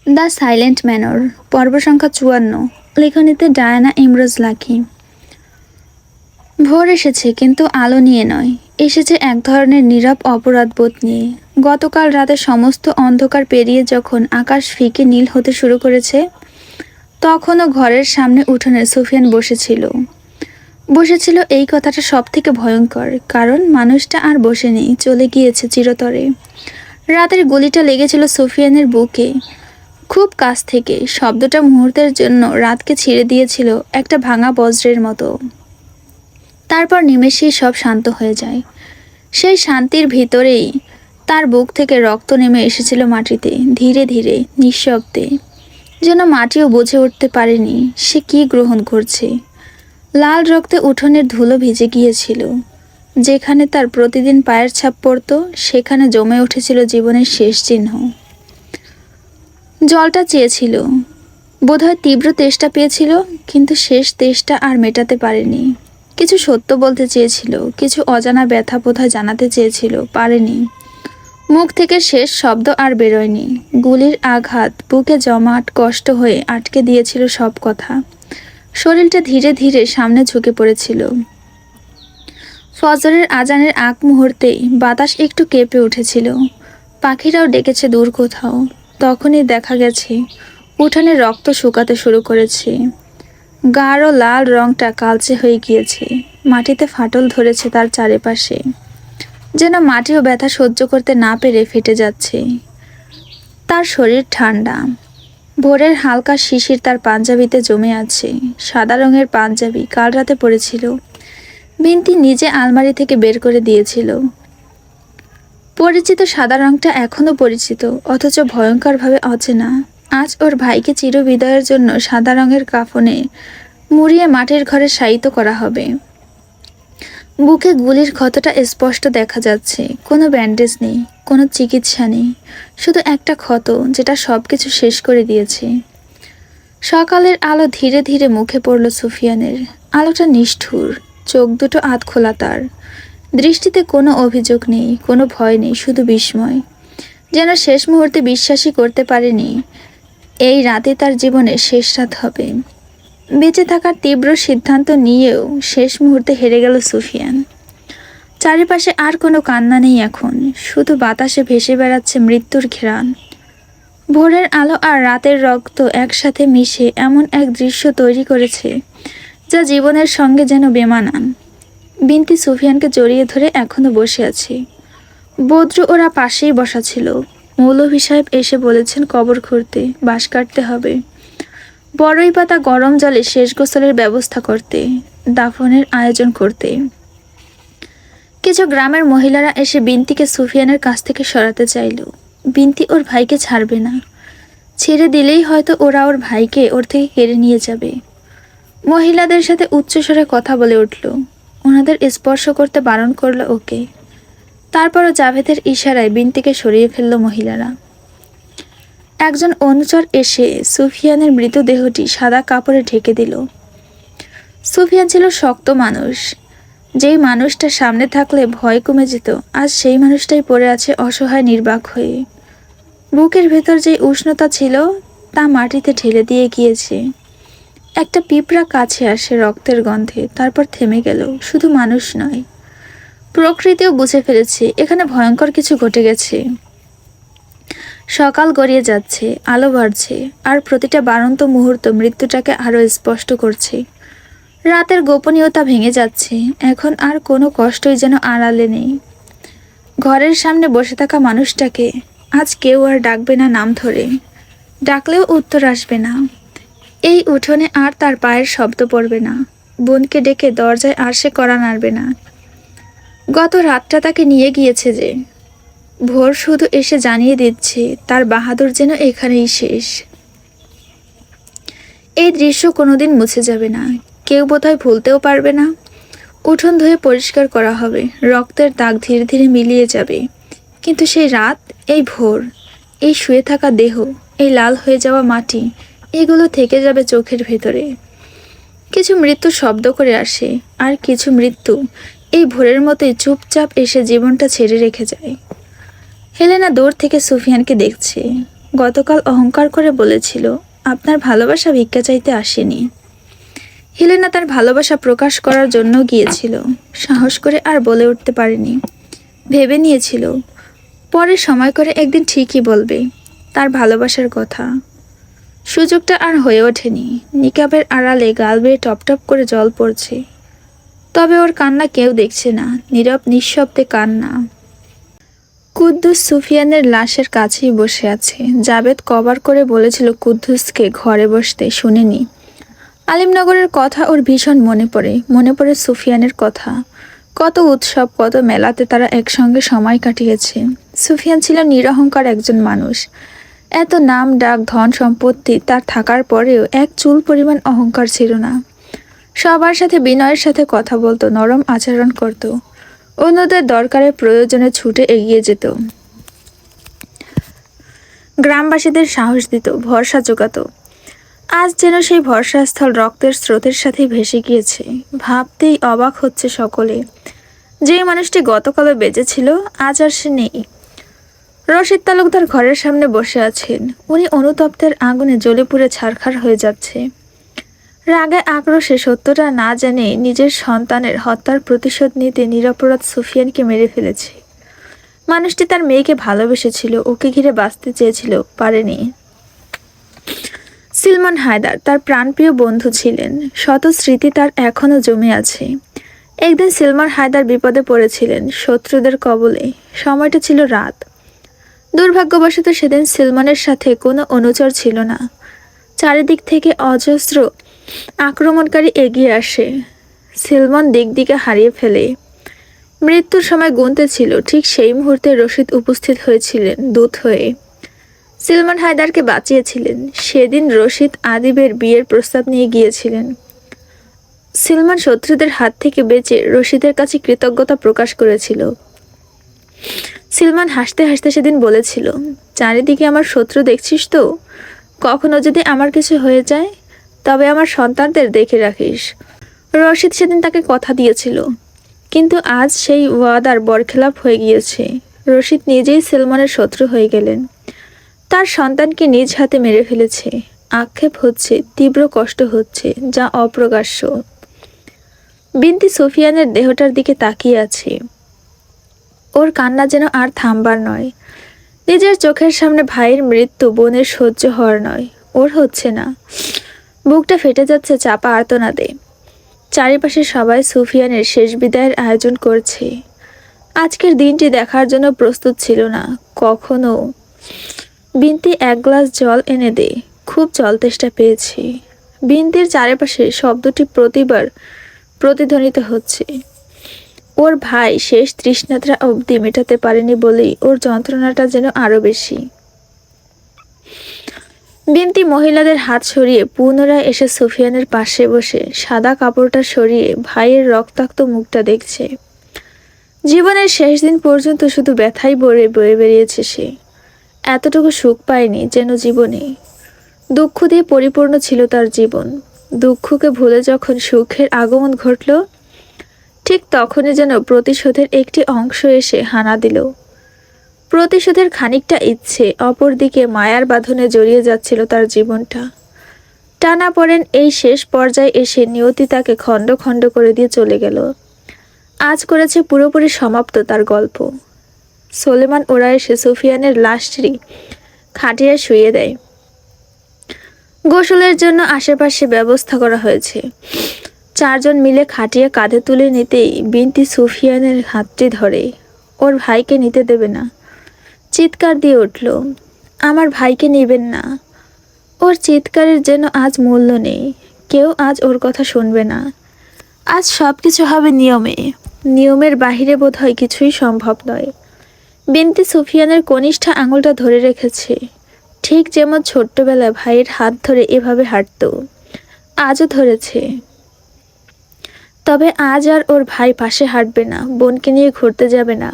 The silent manor, পর্ব সংখ্যা ৫৪। লেখনীতে Diana Imroz lucky. ভোর এসেছে, কিন্তু আলো নিয়ে নয়। এসেছে এক ধরনের নীরব অপরাধবোধ নিয়ে। গতকাল রাতে সমস্ত অন্ধকার পেরিয়ে যখন আকাশ ফিকে নীল হতে শুরু করেছে, তখনও ঘরের সামনে উঠোনে সুফিয়ান বসেছিল। এই কথাটা সব থেকে ভয়ঙ্কর, কারণ মানুষটা আর বসে নেই, চলে গিয়েছে চিরতরে। রাতের গুলিটা লেগেছিল সুফিয়ানের বুকে, খুব কাছ থেকে। শব্দটা মুহূর্তের জন্য রাতকে ছিঁড়ে দিয়েছিল, একটা ভাঙা বজ্রের মতো। তারপর নিমেষেই সব শান্ত হয়ে যায়। সেই শান্তির ভিতরেই তার বুক থেকে রক্ত নেমে এসেছিল মাটিতে, ধীরে ধীরে, নিঃশব্দে, যেন মাটিও বুঝে উঠতে পারেনি সে কি গ্রহণ করছে। লাল রক্তে উঠোনের ধুলো ভিজে গিয়েছিল। যেখানে তার প্রতিদিন পায়ের ছাপ পড়ত, সেখানে জমে উঠেছিল জীবনের শেষ চিহ্ন। জলটা চেয়েছিল, বোধহয় তীব্র তেষ্টা পেয়েছিল, কিন্তু শেষ তেষ্টা আর মেটাতে পারেনি। কিছু সত্য বলতে চেয়েছিল, কিছু অজানা ব্যথা বোধহয় জানাতে চেয়েছিল, পারেনি। মুখ থেকে শেষ শব্দ আর বেরোয়নি। গুলির আঘাত বুকে জমাট কষ্ট হয়ে আটকে দিয়েছিল সব কথা। শরীরটা ধীরে ধীরে সামনে ঝুঁকে পড়েছিল। ফজরের আজানের আগ মুহূর্তেই বাতাস একটু কেঁপে উঠেছিল। পাখিরাও ডেকেছে দূর কোথাও। তখনই দেখা গেছে উঠানে রক্ত শুকাতে শুরু করেছে। গাঢ় লাল রংটা কালচে হয়ে গিয়েছে। মাটিতে ফাটল ধরেছে তার চারিপাশে, যেন মাটিও ব্যথা সহ্য করতে না পেরে ফেটে যাচ্ছে। তার শরীর ঠান্ডা। ভোরের হালকা শিশির তার পাঞ্জাবিতে জমে আছে। সাদা রঙের পাঞ্জাবি, কাল রাতে পরেছিল। বিনতি নিজে আলমারি থেকে বের করে দিয়েছিল। পরিচিত সাদা রংটা এখনো পরিচিত, অথচ ভয়ঙ্করভাবে অচেনা। আজ ওর ভাইকে চিরবিদায়ের জন্য সাদা রঙের কাফনে মুড়িয়ে মাটির ঘরে শায়িত করা হবে। বুকে গুলির ক্ষতটা স্পষ্ট দেখা যাচ্ছে। কোনো ব্যান্ডেজ নেই, কোনো চিকিৎসা নেই, শুধু একটা ক্ষত যেটা সবকিছু শেষ করে দিয়েছে। সকালের আলো ধীরে ধীরে মুখে পড়ল সুফিয়ানের। আলোটা নিষ্ঠুর, চোখ দুটো আধ খোলা তার। দৃষ্টিতে কোনো অভিযোগ নেই, কোনো ভয় নেই, শুধু বিস্ময়। যেন শেষ মুহূর্তে বিশ্বাসই করতে পারেনি এই রাতে তার জীবনের শেষ রাত হবে। বেঁচে থাকার তীব্র সিদ্ধান্ত নিয়েও শেষ মুহূর্তে হেরে গেল সুফিয়ান। চারিপাশে আর কোনো কান্না নেই এখন, শুধু বাতাসে ভেসে বেড়াচ্ছে মৃত্যুর ঘ্রাণ। ভোরের আলো আর রাতের রক্ত একসাথে মিশে এমন এক দৃশ্য তৈরি করেছে যা জীবনের সঙ্গে যেন বেমানান। বিনতি সুফিয়ানকে জড়িয়ে ধরে এখনো বসে আছে। বদ্র ওরা পাশেই বসা ছিল। মৌলভী সাহেব এসে বলেছেন কবর খুঁড়তে, বাঁশ কাটতে হবে, বড়ই পাতা গরম জলে শেষ গোসলের ব্যবস্থা করতে, দাফনের আয়োজন করতে। কিছু গ্রামের মহিলারা এসে বিনতিকে সুফিয়ানের কাছ থেকে সরাতে চাইল। বিনতি ওর ভাইকে ছাড়বে না। ছেড়ে দিলেই হয়তো ওরা ওর ভাইকে ওর থেকে কেড়ে নিয়ে যাবে। মহিলাদের সাথে উচ্চস্বরে কথা বলে উঠল, ওনাদের স্পর্শ করতে বারণ করলো ওকে। তারপরও জাভেদের ইশারায় বিনতিকে সরিয়ে ফেলল মহিলারা। একজন অনুচর এসে সুফিয়ানের মৃতদেহটি সাদা কাপড়ে ঢেকে দিল। সুফিয়ান ছিল শক্ত মানুষ। যেই মানুষটা সামনে থাকলে ভয় কমে যেত, আজ সেই মানুষটাই পড়ে আছে অসহায় নির্বাক হয়ে। বুকের ভেতর যে উষ্ণতা ছিল তা মাটিতে ঢেলে দিয়ে গিয়েছে। একটা পিঁপড়া কাছে আসে রক্তের গন্ধে, তারপর থেমে গেল। শুধু মানুষ নয়, প্রকৃতিও বুঝে ফেলেছে এখানে ভয়ঙ্কর কিছু ঘটে গেছে। সকাল গড়িয়ে যাচ্ছে, আলো বাড়ছে, আর প্রতিটা বাড়ন্ত মুহূর্ত মৃত্যুটাকে আরো স্পষ্ট করছে। রাতের গোপনীয়তা ভেঙে যাচ্ছে। এখন আর কোনো কষ্টই যেন আড়ালে নেই। ঘরের সামনে বসে থাকা মানুষটাকে আজ কেউ আর ডাকবে না নাম ধরে, ডাকলেও উত্তর আসবে না। এই উঠোনে আর তার পায়ের শব্দ পড়বে না। বোনকে ডেকে দরজায় আর সে কড়া নাড়বে না। গত রাতটা তাকে নিয়ে গিয়েছে যে, ভোর শুধু এসে জানিয়ে দিচ্ছে তার বাহাদুর যেন এখানেই শেষ। এই দৃশ্য কোনোদিন মুছে যাবে না, কেউ বোধহয় ভুলতেও পারবে না। উঠোন ধুয়ে পরিষ্কার করা হবে, রক্তের দাগ ধীরে ধীরে মিলিয়ে যাবে, কিন্তু সেই রাত, এই ভোর, এই শুয়ে থাকা দেহ, এই লাল হয়ে যাওয়া মাটি, এগুলো থেকে যাবে চোখের ভেতরে। কিছু মৃত্যু শব্দ করে আসে, আর কিছু মৃত্যু এই ভোরের মতোই চুপচাপ এসে জীবনটা ছেড়ে রেখে যায়। হেলেনা দূর থেকে সুফিয়ানকে দেখছে। গতকাল অহংকার করে বলেছিল আপনার ভালোবাসা ভিক্ষা চাইতে আসেনি। হেলেনা তার ভালোবাসা প্রকাশ করার জন্য গিয়েছিল, সাহস করে আর বলে উঠতে পারেনি। ভেবে নিয়েছিল পরে সময় করে একদিন ঠিকই বলবে তার ভালোবাসার কথা। সুযোগটা আর হয়ে ওঠেনি। নিকাবের আড়ালে গাল বেয়ে টপটপ করে জল পড়ছে, তবে ওর কান্না কেউ দেখছে না, নীরব নিঃশব্দে কান্না। কুদ্দুস সুফিয়ানের লাশের কাছেই বসে আছে। জাবেদ কবার করে বলেছিল কুদ্দুসকে ঘরে বসতে, শুনেনি। আলিমনগরের কথা ওর ভীষণ মনে পড়ে সুফিয়ানের কথা। কত উৎসব, কত মেলাতে তারা একসঙ্গে সময় কাটিয়েছে। সুফিয়ান ছিল নিরহংকার একজন মানুষ। এত নাম ডাক ধন সম্পত্তি তার থাকার পরেও এক চুল পরিমাণ অহংকার ছিল না। সবার সাথে বিনয়ের সাথে কথা বলতো, নরম আচরণ করত, অন্যদের দরকারে প্রয়োজনে ছুটে এগিয়ে যেত, গ্রামবাসীদের সাহস দিত, ভরসা জোগাত। আজ যেন সেই ভরসাস্থল রক্তের স্রোতের সাথে ভেসে গিয়েছে। ভাবতেই অবাক হচ্ছে সকলে। যে মানুষটি গতকালও বেঁচে ছিল আজ আর সে নেই। রশিদ তালুকদার ঘরের সামনে বসে আছেন। উনি অনুতপ্তের আগুনে জ্বলে পুড়ে ছারখার হয়ে যাচ্ছে। রাগে আক্রোশে সত্যটা না জেনে নিজের সন্তানের হত্যার প্রতিশোধ নিতে নিরপরাধ সুফিয়ানকে মেরে ফেলেছে। মানুষটি তার মেয়েকে ভালোবেসেছিল, ওকে ঘিরে বাঁচতে চেয়েছিল, পারেনি। সিলমান হায়দার তার প্রাণপ্রিয় বন্ধু ছিলেন। শত স্মৃতি তার এখনও জমে আছে। একদিন সিলমান হায়দার বিপদে পড়েছিলেন, শত্রুদের কবলে। সময়টা ছিল রাত। দুর্ভাগ্যবশত সেদিন সিলমানের সাথে কোনো অনুচর ছিল না। চারিদিক থেকে অজস্র আক্রমণকারী এগিয়ে আসে। সিলমান দিকে হারিয়ে ফেলে। মৃত্যুর সময় গুনতে ছিল, ঠিক সেই মুহূর্তে রশিদ উপস্থিত হয়েছিলেন দূত হয়ে। সিলমান হায়দারকে বাঁচিয়েছিলেন। সেদিন রশিদ আদিবের বিয়ের প্রস্তাব নিয়ে গিয়েছিলেন। সিলমান শত্রুদের হাত থেকে বেঁচে রশিদের কাছে কৃতজ্ঞতা প্রকাশ করেছিল। সিলমান হাসতে হাসতে সেদিন বলেছিল, চারিদিকে আমার শত্রু দেখছিস তো, কখনো যদি আমার কিছু হয়ে যায় তবে আমার সন্তানদের দেখে রাখিস। রশিদ সেদিন তাকে কথা দিয়েছিল, কিন্তু আজ সেই ওয়াদার বরখেলাপ হয়ে গিয়েছে। রশিদ নিজেই সিলমানের শত্রু হয়ে গেলেন। তার সন্তানকে নিজ হাতে মেরে ফেলেছে। আক্ষেপ হচ্ছে, তীব্র কষ্ট হচ্ছে, যা অপ্রকাশ্য। বিনতি সুফিয়ানের দেহটার দিকে তাকিয়ে আছে। ওর কান্না যেন আর থামবার নয়। নিজের চোখের সামনে ভাইয়ের মৃত্যু বোনের সহ্য হওয়ার নয়, ওর হচ্ছে না। বুকটা ফেটে যাচ্ছে চাপা আর্তনাদে। চারিপাশে সবাই সুফিয়ানের শেষ বিদায়ের আয়োজন করছে। আজকের দিনটি দেখার জন্য প্রস্তুত ছিল না কখনো। বিনতি এক গ্লাস জল এনে দে, খুব জল তেষ্টা পেয়েছি। বিনতির চারিপাশে শব্দটি প্রতিবার প্রতিধ্বনিত হচ্ছে। ওর ভাই শেষ তৃষ্ণাটা অবধি মেটাতে পারেনি বলেই ওর যন্ত্রণাটা যেন আরো বেশি। বিনতি মহিলাদের হাত সরিয়ে পুনরায় এসে সুফিয়ানের পাশে বসে সাদা কাপড়টা সরিয়ে ভাইয়ের রক্তাক্ত মুখটা দেখছে। জীবনের শেষ দিন পর্যন্ত শুধু ব্যথাই বয়ে বেরিয়েছে সে। এতটুকু সুখ পায়নি যেন জীবনে। দুঃখ দিয়ে পরিপূর্ণ ছিল তার জীবন। দুঃখকে ভুলে যখন সুখের আগমন ঘটল, ঠিক তখনই যেন প্রতিশোধের একটি অংশ এসে হানা দিল। প্রতিশোধের খানিকটা ইচ্ছে, অপরদিকে মায়ার বাঁধনে জড়িয়ে যাচ্ছিল তার জীবনটা। টানাপোড়েন এই শেষ পর্যায়ে এসে নিয়তি তাকে খণ্ড খণ্ড করে দিয়ে চলে গেল। আজ করেছে পুরোপুরি সমাপ্ত তার গল্প। সোলেমান ওরা এসে সুফিয়ানের লাশটি খাটিয়ে শুইয়ে দেয়। গোসলের জন্য আশেপাশে ব্যবস্থা করা হয়েছে। চারজন মিলে খাটিয়ে কাঁধে তুলে নিতেই বিনতি সুফিয়ানের হাতটি ধরে। ওর ভাইকে নিতে দেবে না, চিৎকার দিয়ে উঠল, আমার ভাইকে নেবেন না। ওর চিৎকারের যেন আজ মূল্য নেই। কেউ আজ ওর কথা শুনবে না। আজ সব কিছু হবে নিয়মে। নিয়মের বাহিরে বোধহয় কিছুই সম্ভব নয়। বিনতি সুফিয়ানের কনিষ্ঠ আঙুলটা ধরে রেখেছে, ঠিক যেমন ছোট্টবেলায় ভাইয়ের হাত ধরে এভাবে হাঁটত, আজও ধরেছে। তবে আজ আর ওর ভাই পাশে হাঁটবে না, বোনকে নিয়ে ঘুরতে যাবে না।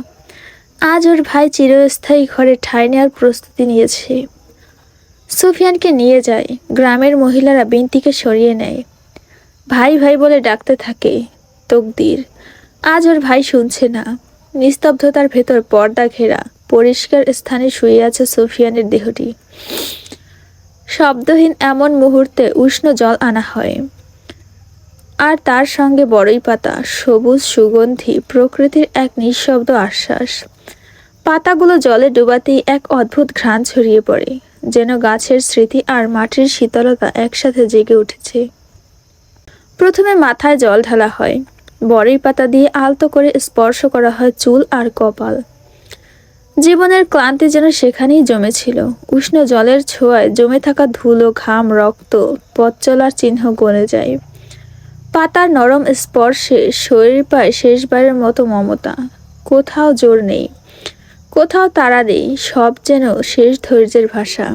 আজ ওর ভাই চিরস্থায়ী ঘরে ঠাঁই নেওয়ার প্রস্তুতি নিয়েছে। সুফিয়ানকে নিয়ে যায়। গ্রামের মহিলারা বিনতিকে সরিয়ে নেয়। ভাই ভাই বলে ডাকতে থাকে। তকদির, আজ ওর ভাই শুনছে না। নিস্তব্ধতার ভেতর পর্দা ঘেরা পরিষ্কার স্থানে শুয়ে আছে সুফিয়ানের দেহটি। শব্দহীন এমন মুহূর্তে উষ্ণ জল আনা হয়, আর তার সঙ্গে বড়ই পাতা, সবুজ সুগন্ধি, প্রকৃতির এক নিঃশব্দ আশ্বাস। পাতাগুলো জলে ডুবাতেই এক অদ্ভুত ঘ্রাণ ছড়িয়ে পড়ে, যেন গাছের স্মৃতি আর মাটির শীতলতা একসাথে জেগে উঠেছে। প্রথমে মাথায় জল ঢালা হয়, বড়ই পাতা দিয়ে আলতো করে স্পর্শ করা হয় চুল আর কপাল। জীবনের ক্লান্তি যেন সেখানেই জমেছিল। উষ্ণ জলের ছোঁয়ায় জমে থাকা ধুলো, ঘাম, রক্ত, পথ চলার চিহ্ন গলে যায়। পাতার নরম স্পর্শে শরীর পায় শেষবারের মতো মমতা। কোথাও জোর নেই, কোথাও তাড়া নেই, সব যেন শেষ ধৈর্যের ভাষা।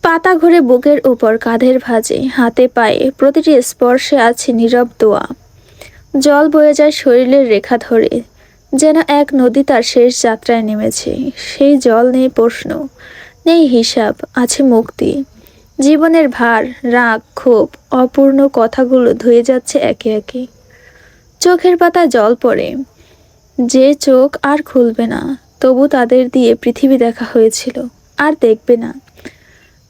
পাতা ঘুরে বুকের উপর, কাঁধের ভাঁজে, হাতে পায়ে, প্রতিটি স্পর্শে আছে নীরব দোয়া। জল বয়ে যায় শরীরের রেখা ধরে, যেন এক নদী তার শেষ যাত্রায় নেমেছে। সেই জল নেই প্রশ্ন, নেই হিসাব, আছে মুক্তি। জীবনের ভার, রাগ, ক্ষোভ, অপূর্ণ কথাগুলো ধুয়ে যাচ্ছে একে একে। চোখের পাতায় জল পড়ে, যে চোখ আর খুলবে না, তবু তাদের দিয়ে পৃথিবী দেখা হয়েছিল, আর দেখবে না।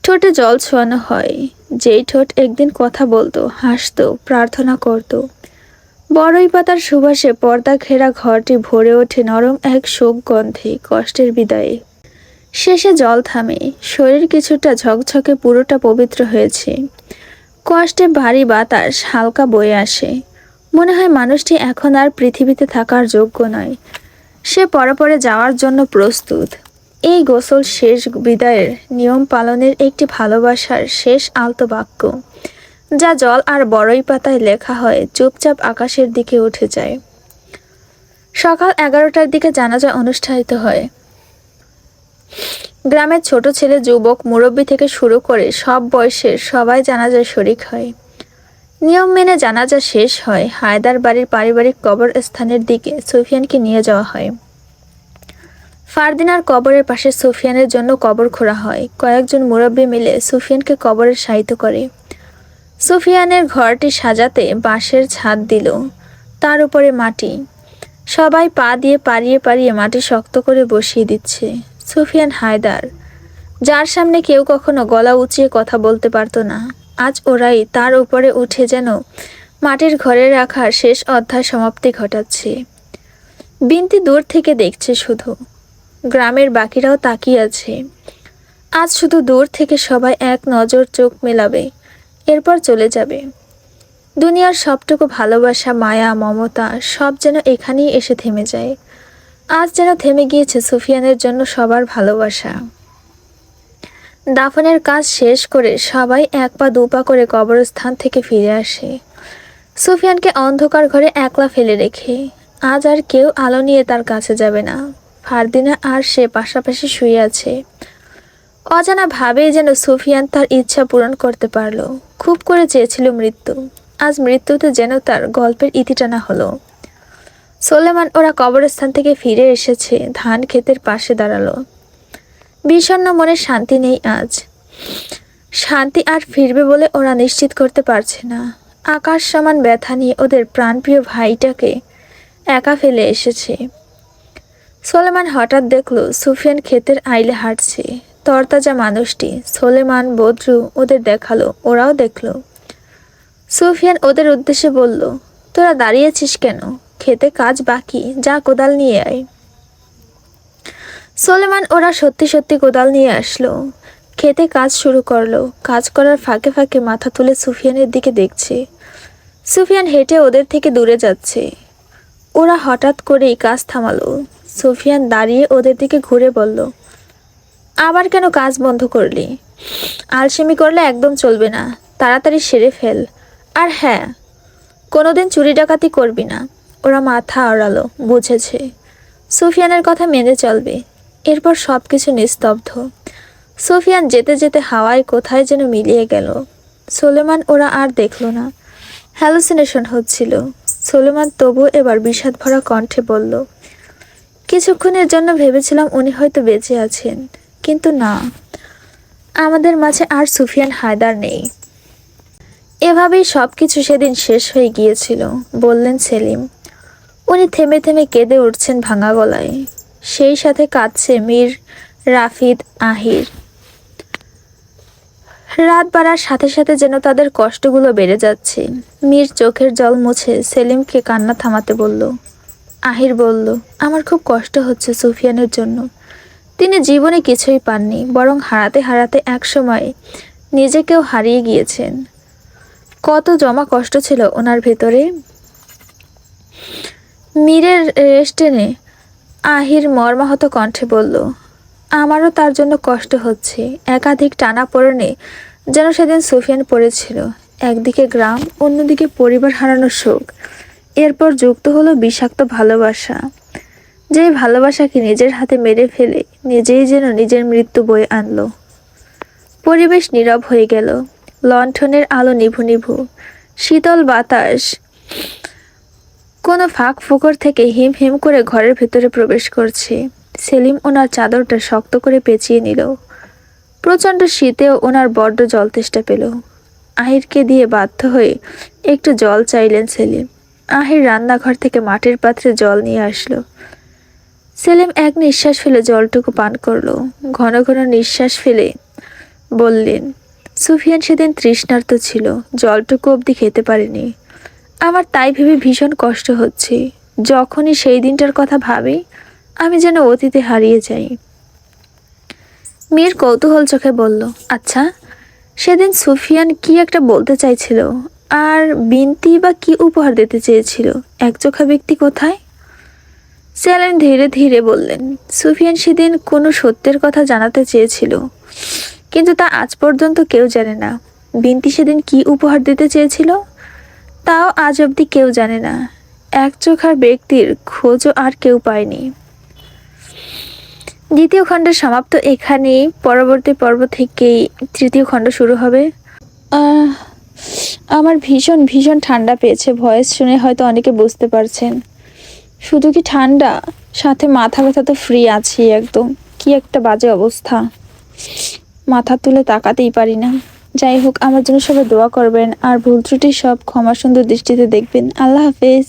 ঠোঁটে জল ছোঁয়ানো হয়, যেই ঠোঁট একদিন কথা বলতো, হাসতো, প্রার্থনা করত। বড়ই পাতার সুবাসে পর্দা ঘেরা ঘরটি ভরে ওঠে নরম এক শোক গন্ধে, কষ্টের বিদায়ে। শেষে জল থামে, শরীর কিছুটা ঝকঝকে, পুরোটা পবিত্র হয়েছে। কষ্টে ভারী বাতাস হালকা বয়ে আসে। মনে হয় মানুষটি এখন আর পৃথিবীতে থাকার যোগ্য নয়, সে পরপরে যাওয়ার জন্য প্রস্তুত। এই গোসল শেষ বিদায়ের নিয়ম পালনের একটি ভালোবাসার শেষ আলতো বাক্য, যা জল আর বড়ই পাতায় লেখা হয়, চুপচাপ আকাশের দিকে উঠে যায়। সকাল 11টার দিকে জানাজা অনুষ্ঠিত হয়। গ্রামের ছোট ছেলে, যুবক, মুরব্বী থেকে শুরু করে সব বয়সের সবাই জানাজায় শরিক হয়। নিয়ম মেনে জানাজা শেষ হয়। হায়দার বাড়ির পারিবারিক কবরস্থানের দিকে সুফিয়ানকে নিয়ে যাওয়া হয়। ফারদিনার কবরের পাশে সুফিয়ানের জন্য কবর খোঁড়া হয়। কয়েকজন মুরব্বী মিলে সুফিয়ানকে কবরে শায়িত করে। সুফিয়ানের ঘরটি সাজাতে বাঁশের ছাদ দিল, তার উপরে মাটি। সবাই পা দিয়ে পারিয়ে পারিয়ে মাটি শক্ত করে বসিয়ে দিচ্ছে। সুফিয়ান হায়দার, যার সামনে কেউ কখনো গলা উঁচিয়ে কথা বলতে পারতো না, আজ ওরাই তার উপরে উঠে যেন মাটির ঘরে রাখা শেষ অধ্যায় সমাপ্তি ঘটাচ্ছে। বিনতি দূর থেকে দেখছে শুধু, গ্রামের বাকিরাও তাকিয়ে আছে। আজ শুধু দূর থেকে সবাই এক নজর চোখ মেলাবে, এরপর চলে যাবে। দুনিয়ার সবটুকু ভালোবাসা, মায়া, মমতা সব যেন এখানেই এসে থেমে যায়। আজ যেন থেমে গিয়েছে সুফিয়ানের জন্য সবার ভালোবাসা। দাফনের কাজ শেষ করে সবাই এক পা দু পা করে কবরস্থান থেকে ফিরে আসে, সুফিয়ানকে অন্ধকার ঘরে একলা ফেলে রেখে। আজ আর কেউ আলো নিয়ে তার কাছে যাবে না। ফারদিনা আর সে পাশাপাশি শুয়ে আছে। অজানা ভাবেই যেন সুফিয়ান তার ইচ্ছা পূরণ করতে পারল। খুব করে চেয়েছিল মৃত্যু, আজ মৃত্যুতে যেন তার গল্পের ইতি টানা হলো। সোলেমান ওরা কবরস্থান থেকে ফিরে এসেছে, ধান ক্ষেতের পাশে দাঁড়ালো। বিষণ্ণ মনে শান্তি নেই আজ। শান্তি আর ফিরবে বলে ওরা নিশ্চিত করতে পারছে না। আকাশ সমান ব্যথা নিয়ে ওদের প্রাণপ্রিয় ভাইটাকে একা ফেলে এসেছে। সোলেমান হঠাৎ দেখলো সুফিয়ান ক্ষেতের আইলে হাঁটছে। তরতাজা মানুষটি, সোলেমান, বদরু ওদের দেখালো, ওরাও দেখলো। সুফিয়ান ওদের উদ্দেশ্যে বলল, তোরা দাঁড়িয়েছিস কেন? খেতে কাজ বাকি, যা কোদাল নিয়ে আয়। সোলেমান ওরা সত্যি সত্যি কোদাল নিয়ে আসলো। খেতে কাজ শুরু করলো। কাজ করার ফাঁকে ফাঁকে মাথা তুলে সুফিয়ানের দিকে দেখছে। সুফিয়ান হেঁটে ওদের থেকে দূরে যাচ্ছে। ওরা হঠাৎ করেই কাজ থামালো। সুফিয়ান দাঁড়িয়ে ওদের দিকে ঘুরে বলল, আবার কেন কাজ বন্ধ করলি? আলসেমি করলে একদম চলবে না, তাড়াতাড়ি সেরে ফেল। আর হ্যাঁ, কোনোদিন চুরি ডাকাতি করবি না। ওরা মাথা আড়ালো, বুঝেছে। সুফিয়ানের কথা মেনে চলবে। এরপর সব কিছু নিস্তব্ধ। সুফিয়ান যেতে যেতে হাওয়ায় কোথায় যেন মিলিয়ে গেল। সোলেমান ওরা আর দেখলো না। হ্যালুসিনেশন হচ্ছিল। সোলেমান তবু এবার বিষাদ ভরা কণ্ঠে বলল, কিছুক্ষণের জন্য ভেবেছিলাম উনি হয়তো বেঁচে আছেন, কিন্তু না, আমাদের মাঝে আর সুফিয়ান হায়দার নেই। এভাবেই সব কিছু সেদিন শেষ হয়ে গিয়েছিল, বললেন সেলিম। উনি থেমে থেমে কেঁদে উঠছেন ভাঙা গলায়। সেই সাথে কাঁদছে মীর, রাফিদ, আহির। রাত বাড়ার সাথে সাথে যেন তাদের কষ্টগুলো বেড়ে যাচ্ছে। মীর চোখের জল মুছে সেলিমকে কান্না থামাতে বলল। আহির বলল, আমার খুব কষ্ট হচ্ছে সুফিয়ানের জন্য। তিনি জীবনে কিছুই পাননি, বরং হারাতে হারাতে একসময় নিজেকেও হারিয়ে গিয়েছেন। কত জমা কষ্ট ছিল ওনার ভেতরে। মীরের রেশ টেনে আহির মর্মাহত কণ্ঠে বলল, আমারও তার জন্য কষ্ট হচ্ছে। একাধিক টানাপোড়েনে যেন সেদিন সুফিয়ান পড়েছিল। একদিকে গ্রাম, অন্যদিকে পরিবার হারানোর শোক, এরপর যুক্ত হলো বিষাক্ত ভালোবাসা। যেই ভালোবাসাকে নিজের হাতে মেরে ফেলে নিজেই যেন নিজের মৃত্যু বয়ে আনলো। পরিবেশ নীরব হয়ে গেল। লণ্ঠনের আলো নিভু নিভু, শীতল বাতাস কোনো ফাঁক ফোকর থেকে হিম হিম করে ঘরের ভেতরে প্রবেশ করছে। সেলিম ওনার চাদরটা শক্ত করে পেঁচিয়ে নিল। প্রচণ্ড শীতেও ওনার বড্ড জল তেষ্টা পেল। আহিরকে দিয়ে বাধ্য হয়ে একটু জল চাইলেন সেলিম। আহির রান্নাঘর থেকে মাটির পাত্রে জল নিয়ে আসলো। সেলিম এক নিঃশ্বাস ফেলে জলটুকু পান করলো। ঘন ঘন নিঃশ্বাস ফেলে বললেন, সুফিয়ান সেদিন তৃষ্ণার্ত ছিল, জলটুকু অবধি খেতে পারেনি। আমার তাই ভেবে ভীষণ কষ্ট হচ্ছে। যখনই সেই দিনটার কথা ভাবি, আমি যেন অতীতে হারিয়ে যাই। মীর কৌতূহল চোখে বলল, আচ্ছা, সেদিন সুফিয়ান কি একটা বলতে চাইছিল? আর বিনতি বা কি উপহার দিতে চেয়েছিল? একচোখা ব্যক্তি কোথায়? সেলিম ধীরে ধীরে বললেন, সুফিয়ান সেদিন কোনো সত্যের কথা জানাতে চেয়েছিল, কিন্তু তা আজ পর্যন্ত কেউ জানে না। বিনতি সেদিন কি উপহার দিতে চেয়েছিল, তাও আজ অবধি কেউ জানে না। একচোখার ব্যক্তির খোঁজও আর কেউ পায়নি। দ্বিতীয় খণ্ডের সমাপ্ত এখানেই। পরবর্তী পর্ব থেকেই তৃতীয় খণ্ড শুরু হবে। আমার ভীষণ ভীষণ ঠান্ডা পেয়েছে। ভয়েস শুনে হয়তো অনেকে বুঝতে পারছেন। শুধু কি ঠান্ডা, সাথে মাথা ব্যথা তো ফ্রি আছি একদম। কি একটা বাজে অবস্থা, মাথা তুলে তাকাতেই পারি না। যাই হোক, আমার জন্য সবাই দোয়া করবেন আর ভুল ত্রুটি সব ক্ষমা সুন্দর দৃষ্টিতে দেখবেন। আল্লাহ হাফেজ।